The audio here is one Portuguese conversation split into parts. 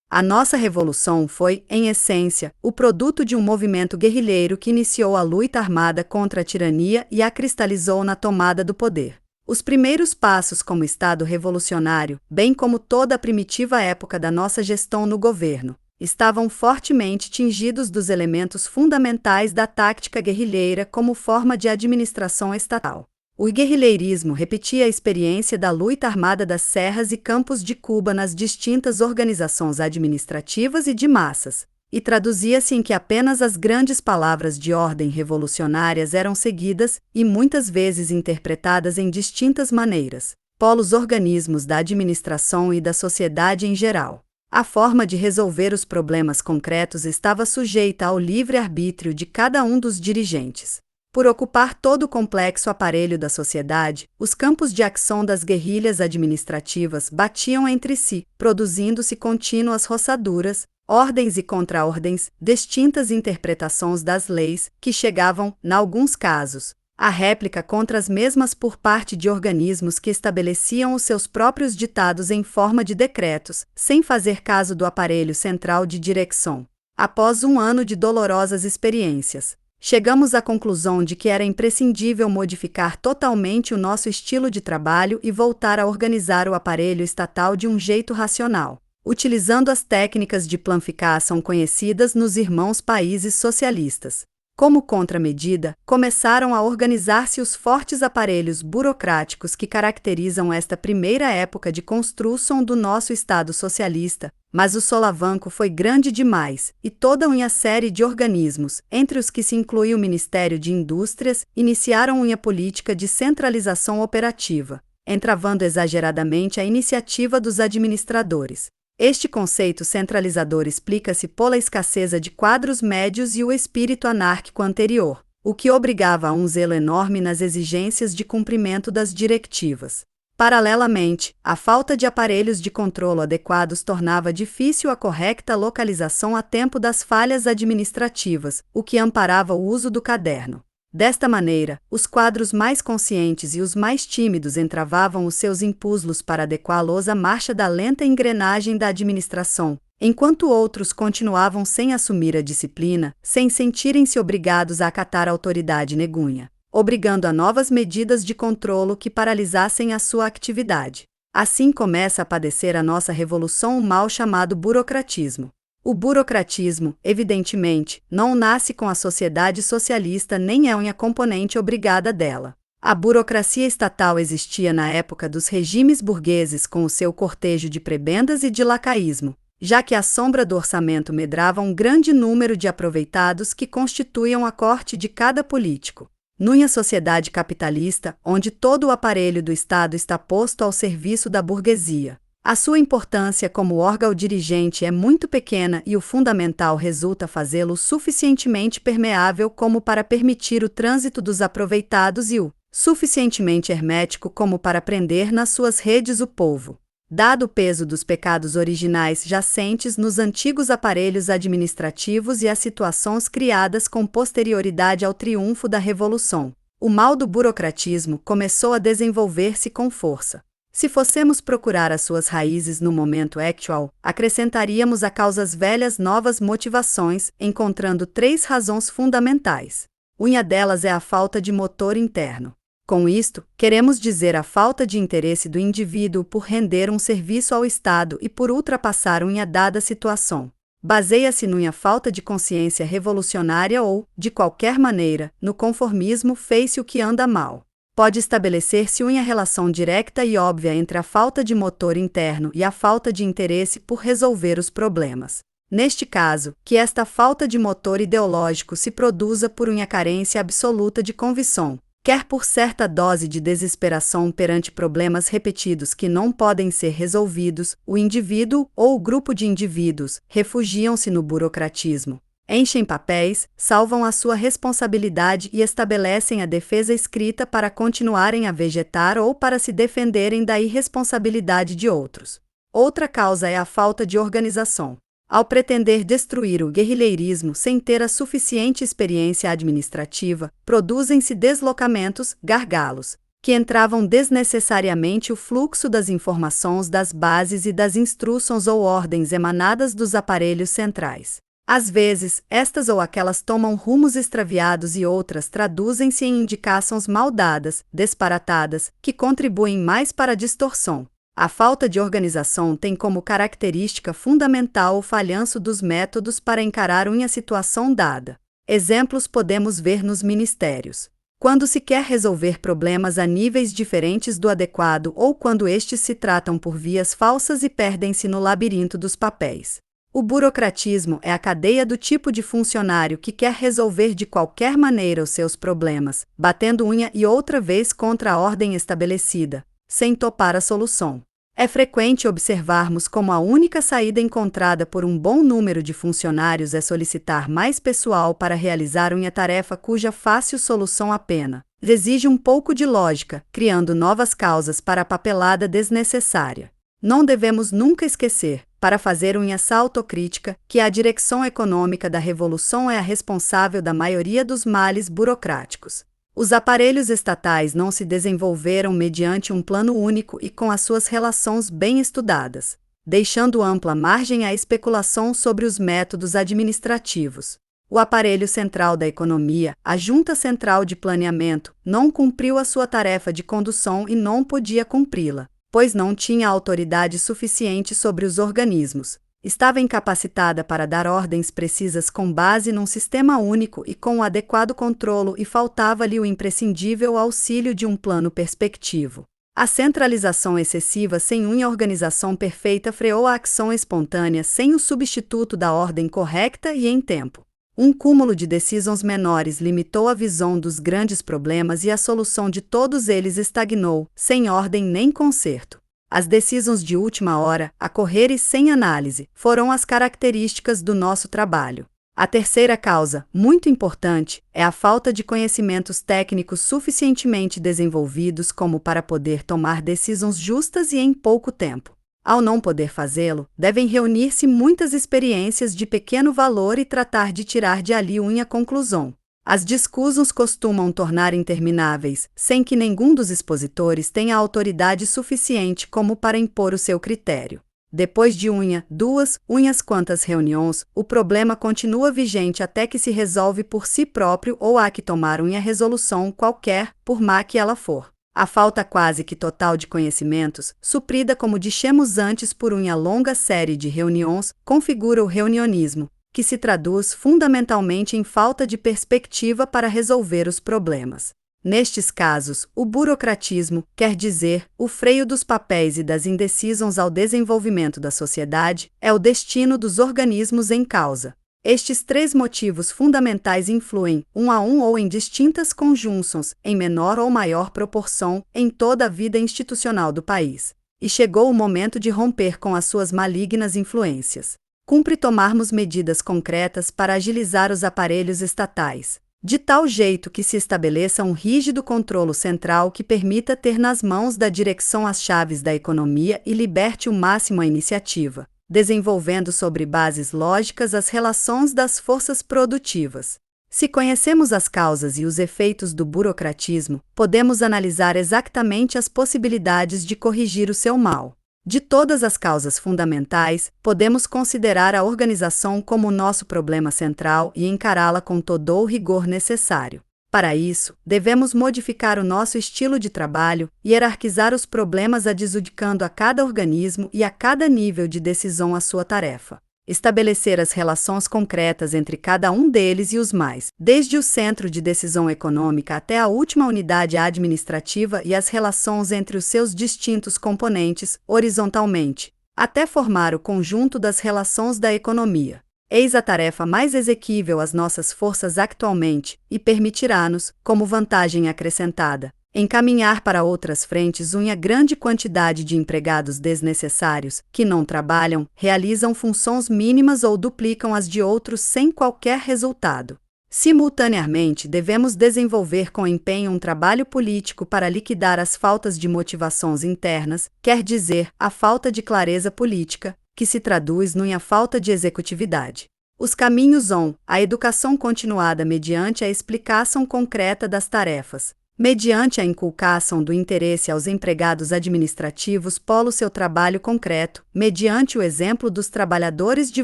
A nossa revolução foi, em essência, o produto de um movimento guerrilheiro que iniciou a luta armada contra a tirania e a cristalizou na tomada do poder. Os primeiros passos como Estado revolucionário, bem como toda a primitiva época da nossa gestão no governo, estavam fortemente tingidos dos elementos fundamentais da tática guerrilheira como forma de administração estatal. O guerrilheirismo repetia a experiência da luta armada das serras e campos de Cuba nas distintas organizações administrativas e de massas, e traduzia-se em que apenas as grandes palavras de ordem revolucionárias eram seguidas e muitas vezes interpretadas em distintas maneiras, polos organismos da administração e da sociedade em geral. A forma de resolver os problemas concretos estava sujeita ao livre-arbítrio de cada um dos dirigentes. Por ocupar todo o complexo aparelho da sociedade, os campos de ação das guerrilhas administrativas batiam entre si, produzindo-se contínuas roçaduras, ordens e contra-ordens, distintas interpretações das leis, que chegavam, em alguns casos, à réplica contra as mesmas por parte de organismos que estabeleciam os seus próprios ditados em forma de decretos, sem fazer caso do aparelho central de direção. Após um ano de dolorosas experiências, chegamos à conclusão de que era imprescindível modificar totalmente o nosso estilo de trabalho e voltar a organizar o aparelho estatal de um jeito racional, utilizando as técnicas de planificação conhecidas nos irmãos países socialistas. Como contramedida, começaram a organizar-se os fortes aparelhos burocráticos que caracterizam esta primeira época de construção do nosso Estado socialista, mas o solavanco foi grande demais, e toda uma série de organismos, entre os que se inclui o Ministério de Indústrias, iniciaram uma política de centralização operativa, entravando exageradamente a iniciativa dos administradores. Este conceito centralizador explica-se pela escassez de quadros médios e o espírito anárquico anterior, o que obrigava a um zelo enorme nas exigências de cumprimento das diretivas. Paralelamente, a falta de aparelhos de controlo adequados tornava difícil a correta localização a tempo das falhas administrativas, o que amparava o uso do caderno. Desta maneira, os quadros mais conscientes e os mais tímidos entravavam os seus impulsos para adequá-los à marcha da lenta engrenagem da administração, enquanto outros continuavam sem assumir a disciplina, sem sentirem-se obrigados a acatar a autoridade negunha, obrigando a novas medidas de controlo que paralisassem a sua atividade. Assim começa a padecer a nossa revolução o mal chamado burocratismo. O burocratismo, evidentemente, não nasce com a sociedade socialista nem é uma componente obrigada dela. A burocracia estatal existia na época dos regimes burgueses com o seu cortejo de prebendas e de lacaísmo, já que à sombra do orçamento medrava um grande número de aproveitados que constituíam a corte de cada político. Numa sociedade capitalista, onde todo o aparelho do Estado está posto ao serviço da burguesia, a sua importância como órgão dirigente é muito pequena e o fundamental resulta fazê-lo suficientemente permeável como para permitir o trânsito dos aproveitados e o suficientemente hermético como para prender nas suas redes o povo. Dado o peso dos pecados originais jacentes nos antigos aparelhos administrativos e as situações criadas com posterioridade ao triunfo da Revolução, o mal do burocratismo começou a desenvolver-se com força. Se fossemos procurar as suas raízes no momento actual, acrescentaríamos a causas velhas novas motivações, encontrando 3 razões fundamentais. Uma delas é a falta de motor interno. Com isto, queremos dizer a falta de interesse do indivíduo por render um serviço ao Estado e por ultrapassar uma dada situação. Baseia-se numa falta de consciência revolucionária ou, de qualquer maneira, no conformismo fez-se o que anda mal. Pode estabelecer-se uma relação direta e óbvia entre a falta de motor interno e a falta de interesse por resolver os problemas. Neste caso, que esta falta de motor ideológico se produza por uma carência absoluta de convicção, quer por certa dose de desesperação perante problemas repetidos que não podem ser resolvidos, o indivíduo ou o grupo de indivíduos refugiam-se no burocratismo. Enchem papéis, salvam a sua responsabilidade e estabelecem a defesa escrita para continuarem a vegetar ou para se defenderem da irresponsabilidade de outros. Outra causa é a falta de organização. Ao pretender destruir o guerrilheirismo sem ter a suficiente experiência administrativa, produzem-se deslocamentos, gargalos, que entravam desnecessariamente o fluxo das informações das bases e das instruções ou ordens emanadas dos aparelhos centrais. Às vezes, estas ou aquelas tomam rumos extraviados e outras traduzem-se em indicações mal dadas, disparatadas, que contribuem mais para a distorção. A falta de organização tem como característica fundamental o falhanço dos métodos para encarar uma situação dada. Exemplos podemos ver nos ministérios. Quando se quer resolver problemas a níveis diferentes do adequado ou quando estes se tratam por vias falsas e perdem-se no labirinto dos papéis. O burocratismo é a cadeia do tipo de funcionário que quer resolver de qualquer maneira os seus problemas, batendo unha e outra vez contra a ordem estabelecida, sem topar a solução. É frequente observarmos como a única saída encontrada por um bom número de funcionários é solicitar mais pessoal para realizar uma tarefa cuja fácil solução apenas exige um pouco de lógica, criando novas causas para a papelada desnecessária. Não devemos nunca esquecer, para fazer uma autocrítica, que a direção econômica da revolução é a responsável da maioria dos males burocráticos. Os aparelhos estatais não se desenvolveram mediante um plano único e com as suas relações bem estudadas, deixando ampla margem à especulação sobre os métodos administrativos. O aparelho central da economia, a Junta Central de Planeamento, não cumpriu a sua tarefa de condução e não podia cumpri-la, pois não tinha autoridade suficiente sobre os organismos. Estava incapacitada para dar ordens precisas com base num sistema único e com o adequado controlo e faltava-lhe o imprescindível auxílio de um plano perspectivo. A centralização excessiva sem uma organização perfeita freou a ação espontânea sem o substituto da ordem correta e em tempo. Um cúmulo de decisões menores limitou a visão dos grandes problemas e a solução de todos eles estagnou, sem ordem nem conserto. As decisões de última hora, a correr e sem análise, foram as características do nosso trabalho. A terceira causa, muito importante, é a falta de conhecimentos técnicos suficientemente desenvolvidos como para poder tomar decisões justas e em pouco tempo. Ao não poder fazê-lo, devem reunir-se muitas experiências de pequeno valor e tratar de tirar de ali uma conclusão. As discussões costumam tornar intermináveis, sem que nenhum dos expositores tenha autoridade suficiente como para impor o seu critério. Depois de duas quantas reuniões, o problema continua vigente até que se resolve por si próprio ou há que tomar uma resolução qualquer, por má que ela for. A falta quase que total de conhecimentos, suprida como dissemos antes por uma longa série de reuniões, configura o reunionismo, que se traduz fundamentalmente em falta de perspectiva para resolver os problemas. Nestes casos, o burocratismo, quer dizer, o freio dos papéis e das indecisões ao desenvolvimento da sociedade, é o destino dos organismos em causa. Estes três motivos fundamentais influem, um a um ou em distintas conjunções, em menor ou maior proporção, em toda a vida institucional do país. E chegou o momento de romper com as suas malignas influências. Cumpre tomarmos medidas concretas para agilizar os aparelhos estatais, de tal jeito que se estabeleça um rígido controlo central que permita ter nas mãos da direção as chaves da economia e liberte o máximo a iniciativa, desenvolvendo sobre bases lógicas as relações das forças produtivas. Se conhecemos as causas e os efeitos do burocratismo, podemos analisar exatamente as possibilidades de corrigir o seu mal. De todas as causas fundamentais, podemos considerar a organização como nosso problema central e encará-la com todo o rigor necessário. Para isso, devemos modificar o nosso estilo de trabalho e hierarquizar os problemas adjudicando a cada organismo e a cada nível de decisão a sua tarefa. Estabelecer as relações concretas entre cada um deles e os mais, desde o centro de decisão econômica até a última unidade administrativa e as relações entre os seus distintos componentes, horizontalmente, até formar o conjunto das relações da economia. Eis a tarefa mais exequível às nossas forças atualmente e permitirá-nos, como vantagem acrescentada, encaminhar para outras frentes uma grande quantidade de empregados desnecessários, que não trabalham, realizam funções mínimas ou duplicam as de outros sem qualquer resultado. Simultaneamente, devemos desenvolver com empenho um trabalho político para liquidar as faltas de motivações internas, quer dizer, a falta de clareza política, que se traduz numa falta de executividade. Os caminhos são a educação continuada mediante a explicação concreta das tarefas, Mediante a inculcação do interesse aos empregados administrativos polo seu trabalho concreto, mediante o exemplo dos trabalhadores de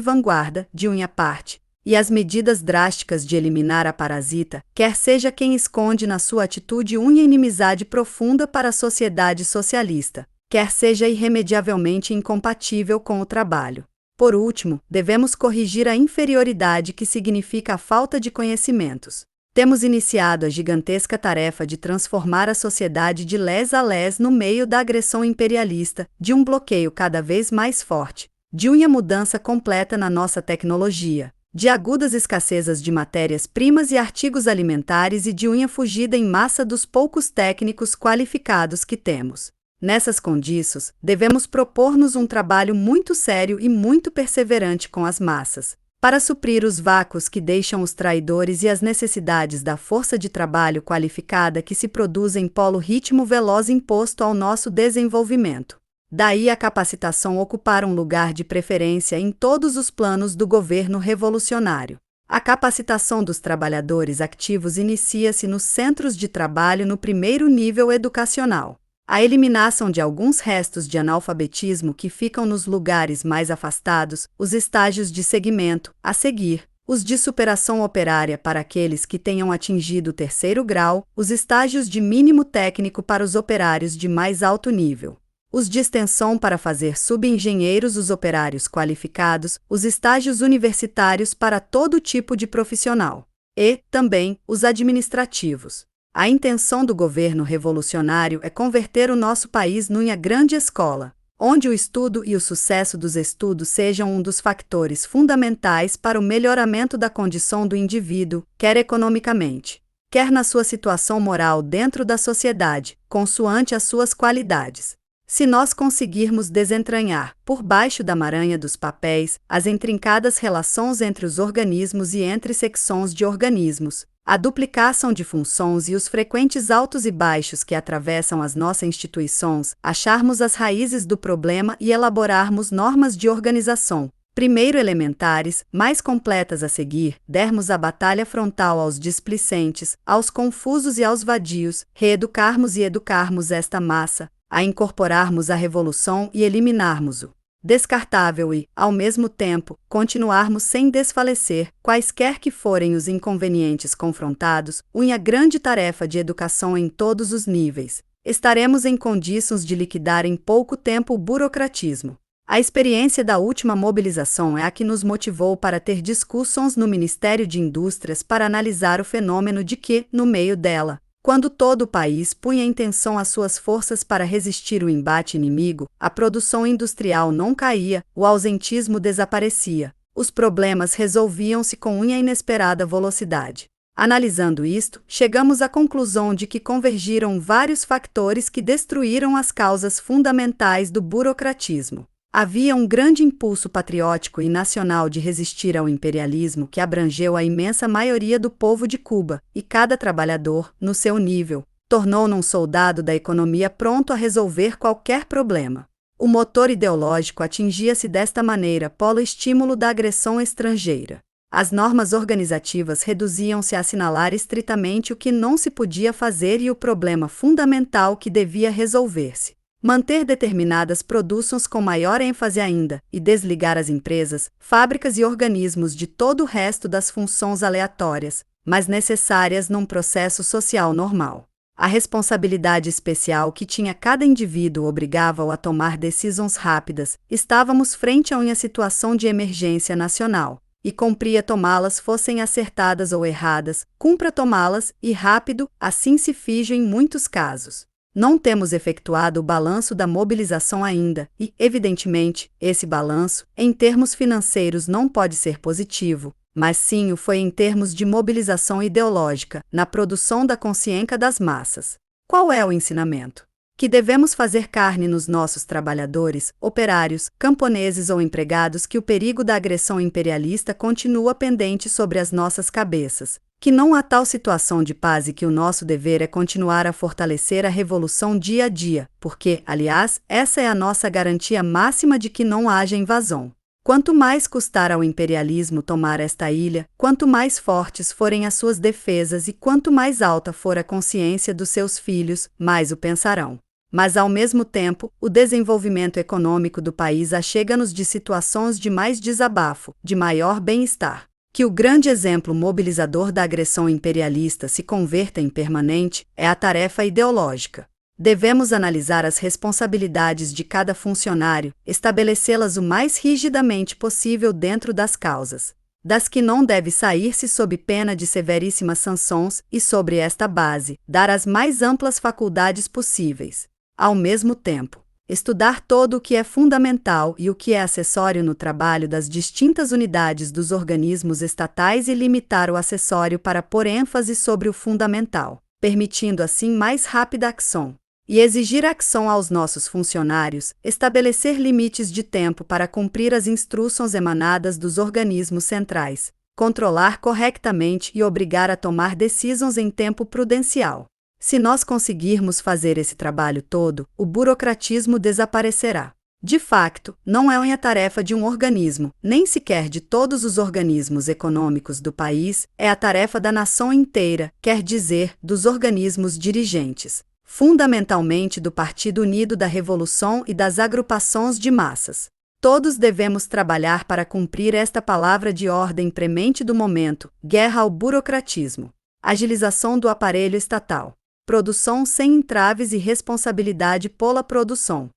vanguarda, de unha parte, e as medidas drásticas de eliminar a parasita, quer seja quem esconde na sua atitude unha inimizade profunda para a sociedade socialista, quer seja irremediavelmente incompatível com o trabalho. Por último, devemos corrigir a inferioridade que significa a falta de conhecimentos. Temos iniciado a gigantesca tarefa de transformar a sociedade de lés a lés no meio da agressão imperialista, de um bloqueio cada vez mais forte, de uma mudança completa na nossa tecnologia, de agudas escassezas de matérias-primas e artigos alimentares e de uma fugida em massa dos poucos técnicos qualificados que temos. Nessas condições, devemos propor-nos um trabalho muito sério e muito perseverante com as massas, para suprir os vácuos que deixam os traidores e as necessidades da força de trabalho qualificada que se produz em polo ritmo veloz imposto ao nosso desenvolvimento. Daí a capacitação ocupar um lugar de preferência em todos os planos do governo revolucionário. A capacitação dos trabalhadores ativos inicia-se nos centros de trabalho no primeiro nível educacional. A eliminação de alguns restos de analfabetismo que ficam nos lugares mais afastados, os estágios de segmento, a seguir, os de superação operária para aqueles que tenham atingido o terceiro grau, os estágios de mínimo técnico para os operários de mais alto nível, os de extensão para fazer subengenheiros os operários qualificados, os estágios universitários para todo tipo de profissional, e, também, os administrativos. A intenção do governo revolucionário é converter o nosso país numa grande escola, onde o estudo e o sucesso dos estudos sejam um dos fatores fundamentais para o melhoramento da condição do indivíduo, quer economicamente, quer na sua situação moral dentro da sociedade, consoante as suas qualidades. Se nós conseguirmos desentranhar, por baixo da maranha dos papéis, as intrincadas relações entre os organismos e entre secções de organismos, a duplicação de funções e os frequentes altos e baixos que atravessam as nossas instituições, acharmos as raízes do problema e elaborarmos normas de organização, primeiro elementares, mais completas a seguir, dermos a batalha frontal aos displicentes, aos confusos e aos vadios, reeducarmos e educarmos esta massa, a incorporarmos a revolução e eliminarmos-o. Descartável e, ao mesmo tempo, continuarmos sem desfalecer, quaisquer que forem os inconvenientes confrontados, uma grande tarefa de educação em todos os níveis. Estaremos em condições de liquidar em pouco tempo o burocratismo. A experiência da última mobilização é a que nos motivou para ter discussões no Ministério de Indústrias para analisar o fenômeno de que, no meio dela, quando todo o país punha em tensão as suas forças para resistir o embate inimigo, a produção industrial não caía, o ausentismo desaparecia, os problemas resolviam-se com uma inesperada velocidade. Analisando isto, chegamos à conclusão de que convergiram vários fatores que destruíram as causas fundamentais do burocratismo. Havia um grande impulso patriótico e nacional de resistir ao imperialismo que abrangeu a imensa maioria do povo de Cuba, e cada trabalhador, no seu nível, tornou-se um soldado da economia pronto a resolver qualquer problema. O motor ideológico atingia-se desta maneira pelo estímulo da agressão estrangeira. As normas organizativas reduziam-se a assinalar estritamente o que não se podia fazer e o problema fundamental que devia resolver-se. Manter determinadas produções com maior ênfase ainda, e desligar as empresas, fábricas e organismos de todo o resto das funções aleatórias, mas necessárias num processo social normal. A responsabilidade especial que tinha cada indivíduo obrigava-o a tomar decisões rápidas. Estávamos frente a uma situação de emergência nacional, e cumpria tomá-las fossem acertadas ou erradas, cumpra tomá-las, e rápido, assim se fez em muitos casos. Não temos efetuado o balanço da mobilização ainda, e, evidentemente, esse balanço, em termos financeiros não pode ser positivo, mas sim o foi em termos de mobilização ideológica, na produção da consciência das massas. Qual é o ensinamento? Que devemos fazer carne nos nossos trabalhadores, operários, camponeses ou empregados que o perigo da agressão imperialista continua pendente sobre as nossas cabeças, que não há tal situação de paz e que o nosso dever é continuar a fortalecer a revolução dia a dia, porque, aliás, essa é a nossa garantia máxima de que não haja invasão. Quanto mais custar ao imperialismo tomar esta ilha, quanto mais fortes forem as suas defesas e quanto mais alta for a consciência dos seus filhos, mais o pensarão. Mas, ao mesmo tempo, o desenvolvimento econômico do país achega-nos de situações de mais desabafo, de maior bem-estar. Que o grande exemplo mobilizador da agressão imperialista se converta em permanente é a tarefa ideológica. Devemos analisar as responsabilidades de cada funcionário, estabelecê-las o mais rigidamente possível dentro das causas, das que não deve sair-se sob pena de severíssimas sanções e, sobre esta base, dar as mais amplas faculdades possíveis. Ao mesmo tempo, estudar todo o que é fundamental e o que é acessório no trabalho das distintas unidades dos organismos estatais e limitar o acessório para pôr ênfase sobre o fundamental, permitindo assim mais rápida ação. E exigir ação aos nossos funcionários, estabelecer limites de tempo para cumprir as instruções emanadas dos organismos centrais, controlar corretamente e obrigar a tomar decisões em tempo prudencial. Se nós conseguirmos fazer esse trabalho todo, o burocratismo desaparecerá. De facto, não é uma tarefa de um organismo, nem sequer de todos os organismos econômicos do país, é a tarefa da nação inteira, quer dizer, dos organismos dirigentes. Fundamentalmente do Partido Unido da Revolução e das agrupações de massas. Todos devemos trabalhar para cumprir esta palavra de ordem premente do momento: guerra ao burocratismo. Agilização do aparelho estatal. Produção sem entraves e responsabilidade pela produção.